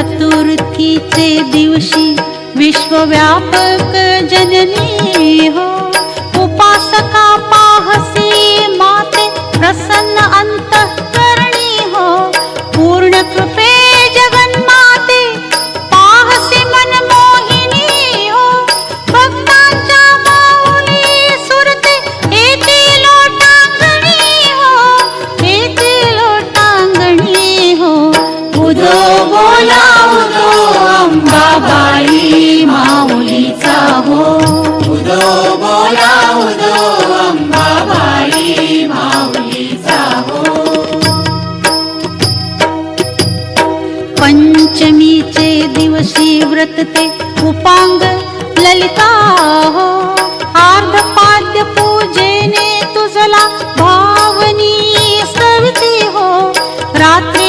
चतुर्थीचे दिवशी विश्वव्यापक जननी हो, उपासका पाहसी माते प्रसन्न अंतःकरणी हो, पूर्ण कृपे जगन्माते पाहसी मनमोहिनी हो, भक्तांच्या माऊली सुरते येते लोटांगणी हो, येते लोटांगणी हो. उदो बोला उदो अंबाबाई माऊलीचा हो, उदो बोला उदो अंबाबाई माऊलीचा हो. पंचमीचे दिवशी व्रत ते उपांग ललिता हो, आर्धपाद्य पूजेने तुझला भावनी सविती हो, रात्री